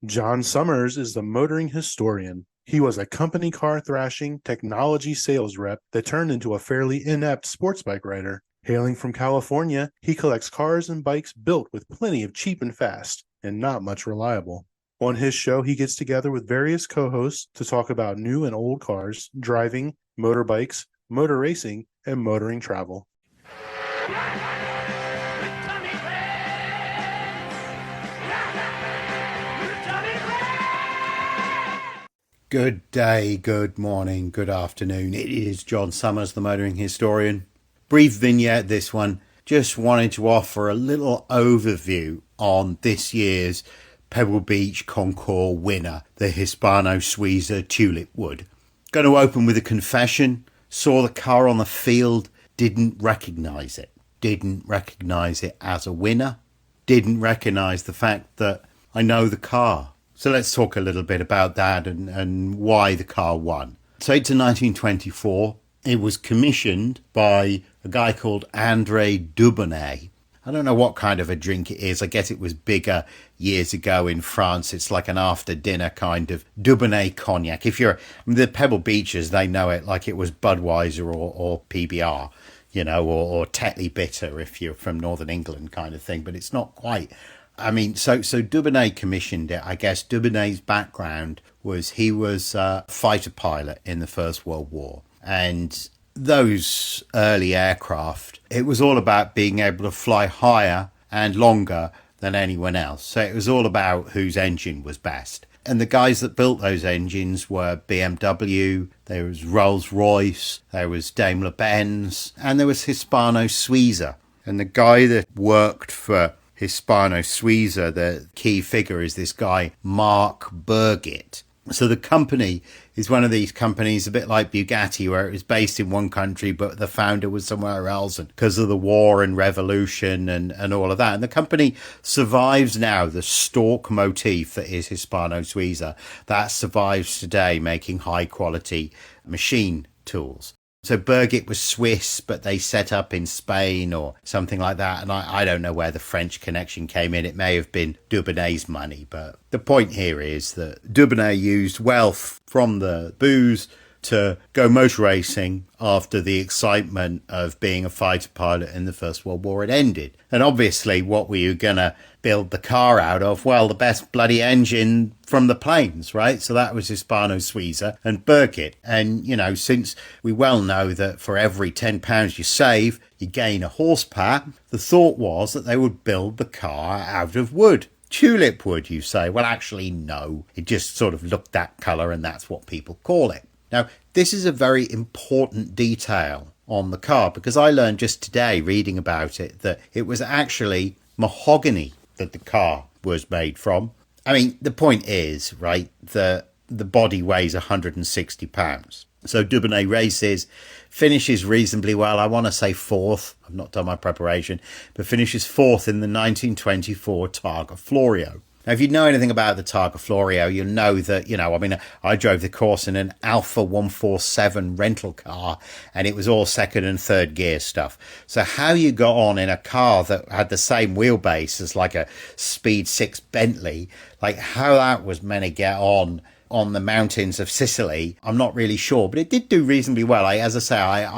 John Summers is the motoring historian. He was a company car thrashing technology sales rep that turned into a fairly inept sports bike rider. Hailing from California, he collects cars and bikes built with plenty of cheap and fast, and not much reliable. On his show, he gets together with various co hosts to talk about new and old cars, driving, motorbikes, motor racing, and motoring travel. Good day, good morning, good afternoon. It is John Summers, the motoring historian. Brief vignette, this one. Just wanted to offer a little overview on this year's Pebble Beach Concours winner, the Hispano-Suiza Tulipwood. Going to open with a confession. Saw the car on the field, didn't recognise it. Didn't recognise it as a winner. Didn't recognise the fact that I know the car. So let's talk a little bit about that and why the car won. So it's in 1924. It was commissioned by a guy called Andre Dubonnet. I don't know what kind of a drink it is. I guess it was bigger years ago in France. It's like an after dinner kind of Dubonnet cognac. The Pebble Beachers, they know it like it was Budweiser or PBR, or Tetley Bitter if you're from Northern England kind of thing. But it's not quite. So Dubonnet commissioned it. I guess Dubonnet's background was he was a fighter pilot in the First World War. And those early aircraft, it was all about being able to fly higher and longer than anyone else. So it was all about whose engine was best. And the guys that built those engines were BMW, there was Rolls-Royce, there was Daimler-Benz, and there was Hispano-Suiza. And the guy that worked for Hispano-Suiza, the key figure is this guy, Mark Burgett. So the company is one of these companies, a bit like Bugatti, where it was based in one country, but the founder was somewhere else and because of the war and revolution and all of that. And the company survives now. The stork motif that is Hispano-Suiza, that survives today, making high quality machine tools. So Burgett was Swiss, but they set up in Spain or something like that. And I don't know where the French connection came in. It may have been Dubonnet's money. But the point here is that Dubonnet used wealth from the booze to go motor racing after the excitement of being a fighter pilot in the First World War had ended. And obviously, what were you going to build the car out of? Well, the best bloody engine from the planes, right? So that was Hispano-Suiza and Burgett. And, since we well know that for every £10 you save, you gain a horsepower, the thought was that they would build the car out of wood. Tulip wood, you say? Well, actually, no. It just sort of looked that colour and that's what people call it. Now, this is a very important detail on the car because I learned just today reading about it that it was actually mahogany that the car was made from. The point is, right, the body weighs 160 pounds. So Dubonnet races, finishes reasonably well. I want to say fourth. I've not done my preparation, but finishes fourth in the 1924 Targa Florio. Now, if you know anything about the Targa Florio, you'll know that, I drove the course in an Alpha 147 rental car and it was all second and third gear stuff. So how you got on in a car that had the same wheelbase as like a Speed 6 Bentley, like how that was meant to get on the mountains of Sicily, I'm not really sure, but it did do reasonably well. I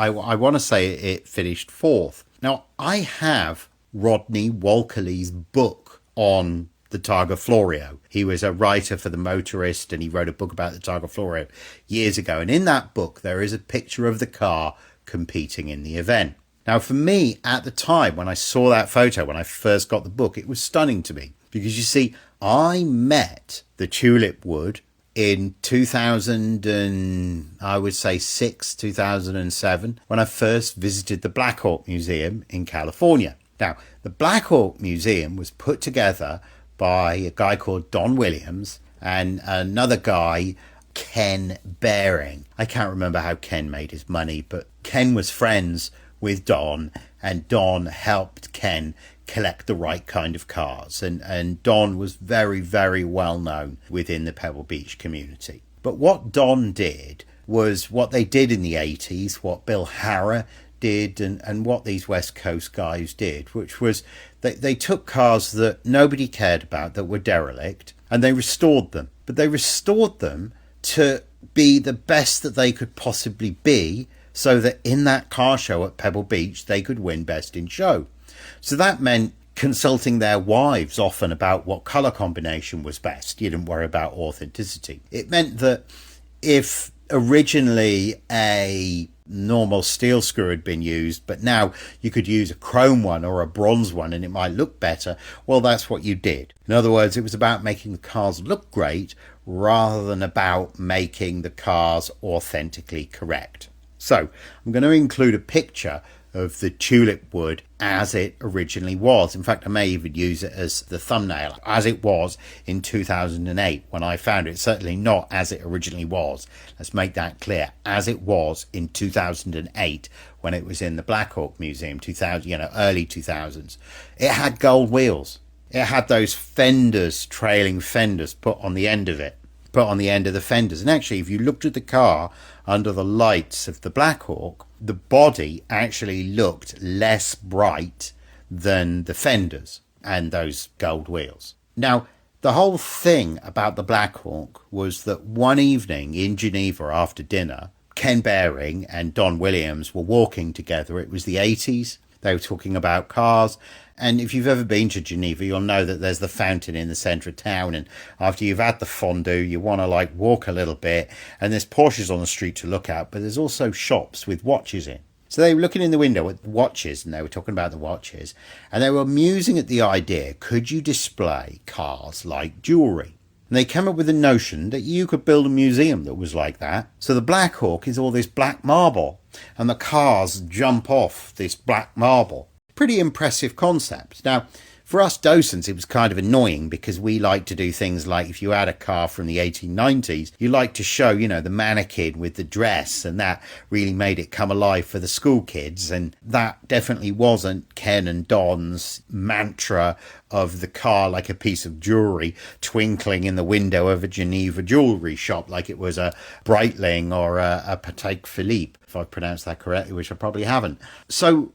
want to say it finished fourth. Now, I have Rodney Walkerley's book on the Targa Florio. He was a writer for The Motorist and he wrote a book about the Targa Florio years ago. And in that book, there is a picture of the car competing in the event. Now, for me, at the time, when I saw that photo, when I first got the book, it was stunning to me. Because you see, I met the Tulipwood in 2006, 2007, when I first visited the Blackhawk Museum in California. Now, the Blackhawk Museum was put together by a guy called Don Williams and another guy, Ken Baring. I can't remember how Ken made his money, but Ken was friends with Don and Don helped Ken collect the right kind of cars. And Don was very, very well known within the Pebble Beach community. But what Don did was what they did in the 80s, what Bill Harrah did and what these West Coast guys did, which was they took cars that nobody cared about, that were derelict, and they restored them. But they restored them to be the best that they could possibly be, so that in that car show at Pebble Beach they could win Best in Show. So that meant consulting their wives often about what colour combination was best. You didn't worry about authenticity. It meant that if originally a normal steel screw had been used, but now you could use a chrome one or a bronze one and it might look better, well, that's what you did. In other words, it was about making the cars look great rather than about making the cars authentically correct. So I'm going to include a picture of the Tulipwood as it originally was. In fact, I may even use it as the thumbnail, as it was in 2008 when I found it. Certainly not as it originally was. Let's make that clear. As it was in 2008 when it was in the Blackhawk Museum, early 2000s. It had gold wheels. It had those fenders, trailing fenders put on the end of it, put on the end of the fenders. And actually, if you looked at the car under the lights of the Blackhawk, the body actually looked less bright than the fenders and those gold wheels. Now, the whole thing about the Blackhawk was that one evening in Geneva after dinner, Ken Behring and Don Williams were walking together. It was the 80s. They were talking about cars. And if you've ever been to Geneva, you'll know that there's the fountain in the centre of town. And after you've had the fondue, you want to walk a little bit. And there's Porsches on the street to look at, but there's also shops with watches in. So they were looking in the window at the watches, and they were talking about the watches. And they were musing at the idea, could you display cars like jewellery? And they came up with the notion that you could build a museum that was like that. So the Blackhawk is all this black marble, and the cars jump off this black marble. Pretty impressive concept. Now, for us docents, it was kind of annoying because we like to do things like if you had a car from the 1890s, you like to show, the mannequin with the dress, and that really made it come alive for the school kids. And that definitely wasn't Ken and Don's mantra of the car like a piece of jewellery twinkling in the window of a Geneva jewellery shop like it was a Breitling or a Patek Philippe, if I've pronounced that correctly, which I probably haven't. So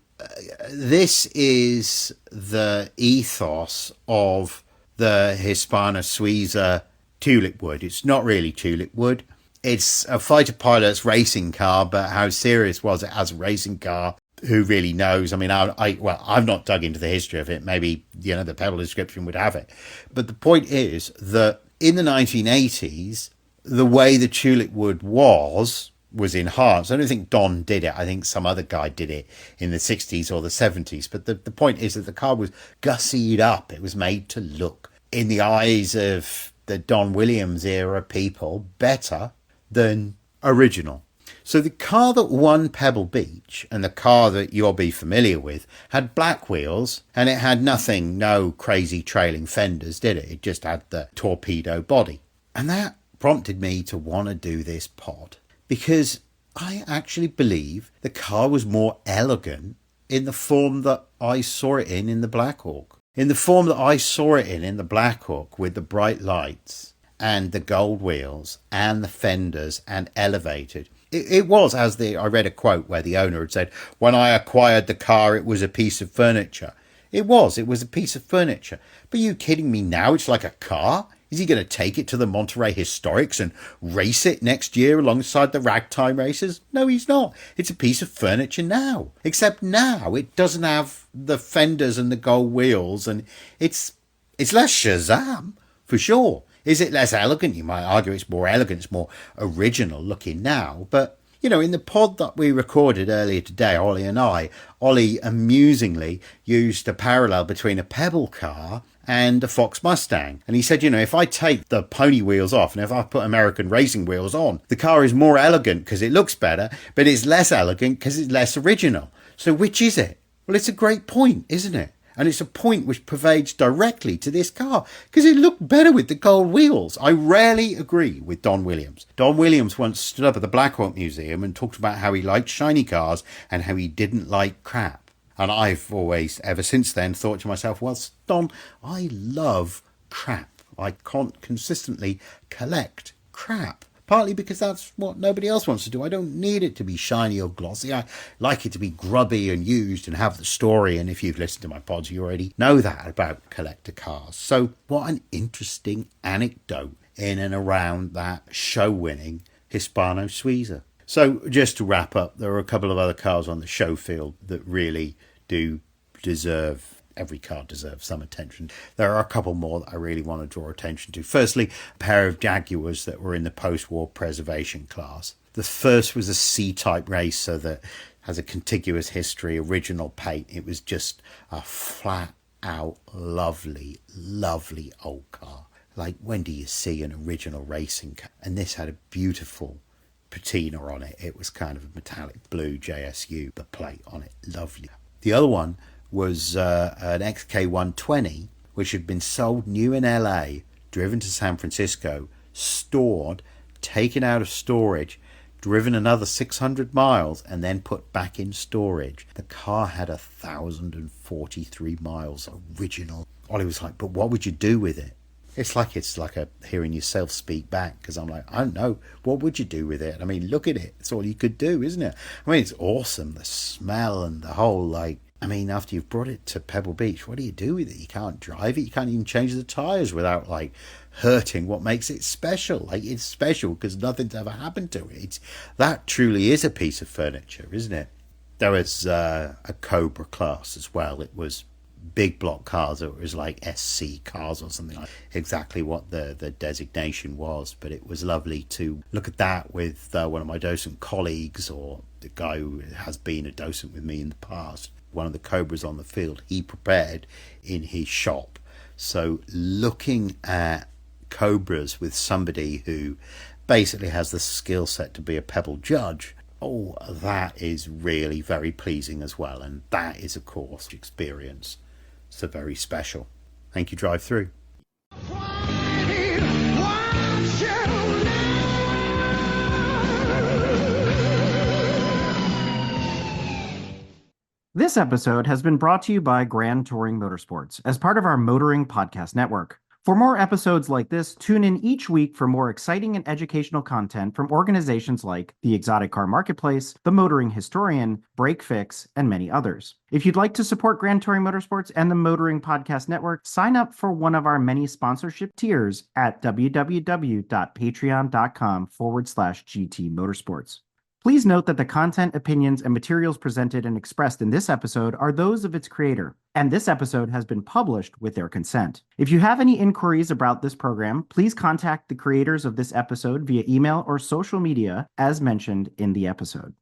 this is the ethos of the Hispano-Suiza Tulipwood. It's not really Tulipwood. It's a fighter pilot's racing car, but how serious was it as a racing car? Who really knows? I mean, I've not dug into the history of it. Maybe, the Pebble description would have it. But the point is that in the 1980s, the way the Tulipwood was enhanced. I don't think Don did it. I think some other guy did it in the 60s or the 70s. But the point is that the car was gussied up. It was made to look, in the eyes of the Don Williams era people, better than original. So the car that won Pebble Beach, and the car that you'll be familiar with, had black wheels, and it had no crazy trailing fenders, did it? It just had the torpedo body. And that prompted me to want to do this pod, because I actually believe the car was more elegant in the form that I saw it in the Blackhawk. In the form that I saw it in the Blackhawk, with the bright lights and the gold wheels and the fenders and elevated. It was, I read a quote where the owner had said, when I acquired the car, it was a piece of furniture. It was a piece of furniture. But are you kidding me now? It's like a car? Is he going to take it to the Monterey Historics and race it next year alongside the ragtime racers? No, he's not. It's a piece of furniture now. Except now it doesn't have the fenders and the gold wheels, and it's less Shazam, for sure. Is it less elegant? You might argue it's more elegant, it's more original looking now. But, in the pod that we recorded earlier today, Ollie and I, Ollie amusingly used a parallel between a Pebble car and a Fox Mustang. And he said, if I take the pony wheels off and if I put American racing wheels on, the car is more elegant because it looks better, but it's less elegant because it's less original. So which is it? Well, it's a great point, isn't it? And it's a point which pervades directly to this car because it looked better with the gold wheels. I rarely agree with Don Williams. Don Williams once stood up at the Blackhawk Museum and talked about how he liked shiny cars and how he didn't like crap. And I've always, ever since then, thought to myself, well, Don, I love crap. I can't consistently collect crap. partly because that's what nobody else wants to do. I don't need it to be shiny or glossy. I like it to be grubby and used and have the story. And if you've listened to my pods, you already know that about collector cars. So what an interesting anecdote in and around that show-winning Hispano-Suiza. So just to wrap up, there are a couple of other cars on the show field that really do deserve, every car deserves some attention. There are a couple more that I really want to draw attention to. Firstly, a pair of Jaguars that were in the post-war preservation class. The first was a C-Type racer that has a contiguous history, original paint. It was just a flat out lovely, lovely old car. Like, when do you see an original racing car? And this had a beautiful patina on it. It was kind of a metallic blue JSU, the plate on it, lovely. The other one was an XK120, which had been sold new in LA, driven to San Francisco, stored, taken out of storage, driven another 600 miles, and then put back in storage. The car had 1,043 miles original. Ollie was like, but what would you do with it? It's like hearing yourself speak back, because I'm like, I don't know. What would you do with it? I mean, look at it. It's all you could do, isn't it? I mean, it's awesome. The smell and the whole, after you've brought it to Pebble Beach, what do you do with it? You can't drive it. You can't even change the tyres without, hurting what makes it special. It's special because nothing's ever happened to it. That truly is a piece of furniture, isn't it? There was a Cobra class as well. It was big block cars. It was like SC cars or something, like exactly what the designation was. But it was lovely to look at that with one of my docent colleagues, or the guy who has been a docent with me in the past. One of the Cobras on the field, he prepared in his shop. So looking at Cobras with somebody who basically has the skill set to be a Pebble judge, that is really very pleasing as well. And that is, of course, experience. So very special. Thank you, Drive Through. This episode has been brought to you by Grand Touring Motorsports as part of our Motoring Podcast Network. For more episodes like this, tune in each week for more exciting and educational content from organizations like the Exotic Car Marketplace, the Motoring Historian, Break Fix, and many others. If you'd like to support Grand Touring Motorsports and the Motoring Podcast Network, sign up for one of our many sponsorship tiers at www.patreon.com/GT Motorsports. Please note that the content, opinions, and materials presented and expressed in this episode are those of its creator, and this episode has been published with their consent. If you have any inquiries about this program, please contact the creators of this episode via email or social media as mentioned in the episode.